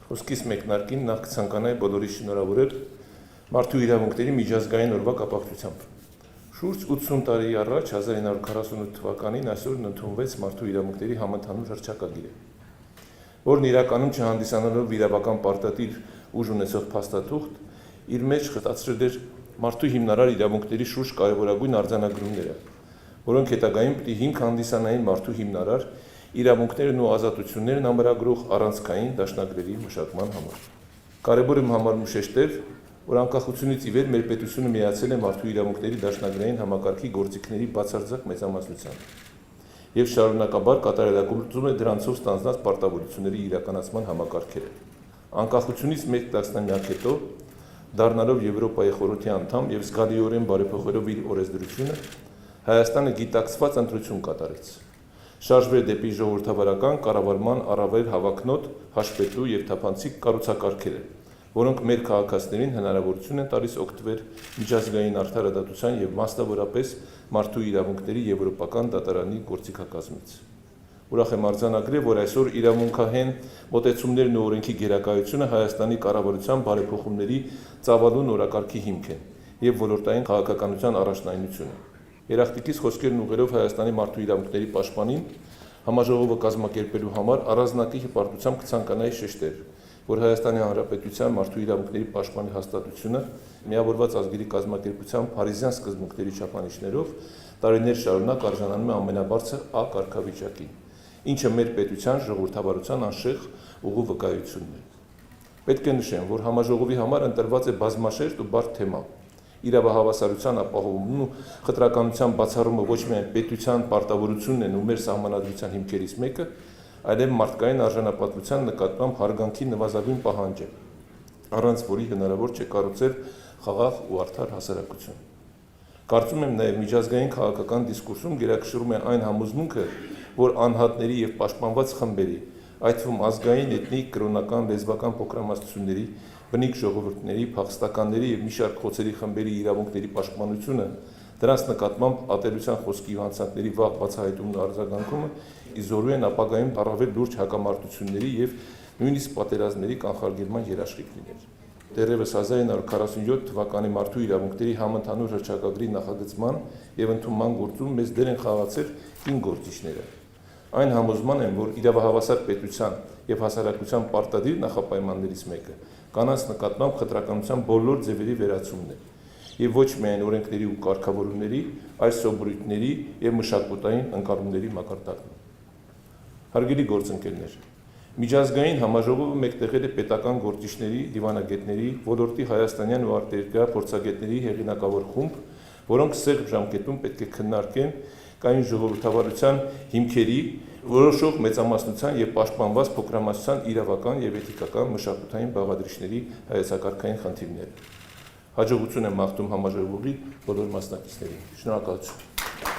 Խոսքիս մեկնարկին նախ կցանկանայի բոլորի շնորհավորել մարդու իրավունքների միջազգային օրվա կապակցությամբ։ Շուրջ 80 տարի առաջ 1948 թվականին այսօրն ընդունվեց մարդու իրավունքների համընդհանուր հռչակագիրը, որն իրականում չհանդիսանալով իրավական պարտադիր ուժ ունեցող փաստաթուղթ, իր մեջ խտացրել էր մարդու հիմնարար իրավունքների շուրջ կարևորագույն արձանագրումները, որոնք հետագայում պիտի հիմք հանդիսանային մարդու հիմնարար իրավունքներն ու ազատություններն ամրագրող առանցքային դաշնագրերի մշակման համար։ Կարևոր եմ համարում շեշտել, որ անկախությունից ի վեր մեր պետությունը միացել է մարդու իրավունքների դաշնագրային համակարգի գործիքների բացարձակ մեծամասնությամբ եւ շարունակաբար կատարելագործում է դրանցով ստանձնած պարտավորությունների իրականացման համակարգերը։ Անկախությունից մեկ տասնամյակ հետո, դառնալով Եվրոպայի խորհրդի անդամ եւ զգալիորեն բարեփոխելով իր օրենսդրությունը, Հայաստանը գիտակցված ընտրություն կատարեց։ Շարժվել դեպի ժողովրդավարական կառավարման առավել հավակնոտ, հաշվետու եւ թափանցիկ կառուցակարգերը, որոնք մեր քաղաքացիներին հնարավորություն են տալիս օգտվել միջազգային արդարադատության եւ մասնավորապես մարդու իրավունքների եվրոպական դատարանի գործիքակազմից։ Ուրախ եմ արձանագրել, որ այսօր իրավունքահեն մոտեցումներն ու օրենքի գերակայությունը Հայաստանի կառավարության բարեփոխումների ծավալուն օրակարգի հիմք են եւ ոլորտային քաղաքականության առաջնայնությունը։ Երախտիկից խոսքերն ուղղելով Հայաստանի մարդու իրավունքների պաշտպանին համաժողովը կազմակերպելու համար առանձնակի հպարտությամբ կցանկանայի շեշտել, որ Հայաստանի Հանրապետության մարդու իրավունքների պաշտպանի հաստատությունը միավորված ազգերի կազմակերպության փարիզյան սկզբունքների չափանիշներով տարիներ շարունակ արժանանում է ամենաբարձր A կարգավիճակին, ինչը մեր պետության ժողովրդավարության անշեղ ուղու վկայությունն է։ Պետք է նշեմ, որ համաժողովի համար ընտրված է բազմաշերտ ու բարդ թեմա։ Իրավահավասարության ապահովումն ու խտրականության բացառումը ոչ միայն պետության պարտավորությունն են ու մեր սահմանադրության հիմքերից մեկը, այլև մարդկային արժանապատվության նկատմամբ հարգանքի նվազագույն պահանջ է, առանց որի հնարավոր չէ կառուցել խաղաղ ու արդար հասարակություն։ Կարծում եմ նաև միջազգային քաղաքական դիսկուրսում գերակշռում է այն համոզմունքը, որ անհատների եւ պաշտպանված խմբերի, այդ թվում ազգային, էթնիկ, կրոնական, լեզվական փոքրամասնությունների, բնիկ ժողովուրդների, փախստականների եւ մի շարք խոցերի խմբերի իրավունքների պաշտպանությունը, դրանց նկատմամբ ատելության խոսքի ու հանցանքների վաղ բացահայտումն ու արձագանքումը իզորու են ապագայում առավել լուրջ հակամարտությունների եւ նույնիսկ պատերազմների կանխարգելման երաշխիք լինել։ Դեռևս 1947 թվականի մարդու իրավունքների համընդհանուր հռչակագրի նախագծման եւ ընդունման գործում մեծ դեր են խաղացել 5 գործիչները։ Այն համոզման են, որ իրավահավասար պետության եւ հասարակության պարտադիր նախապայմաններից մեկը կանանց նկատմամբ խտրականության բոլոր ձևերի վերացումն է եւ ոչ միայն օրենքների ու կարգավորումների, այլ սովորույթների եւ մշակութային ընկալումների մակարդակն։ Հարգելի գործընկերներ, միջազգային համաժողովը մեկտեղել է պետական գործիչների, դիվանագետների, ոլորտի հայաստանյան ու արտերկրյա փորձագետների հեղինակավոր խումբ, որոնք սեղմ ժամկետում պետք է քննարկեն կային ժողովրդավարության հիմքերի, որոշող մեծամասնության եւ պաշտպանված փոքրամասնության իրավական եւ էթիկական մշակութային բաղադրիչների հայեցակարգային խնդիրները։ Հաջողություն եմ մաղթում համաժողովի բոլոր մասնակիցներին։ Շնորհակալություն։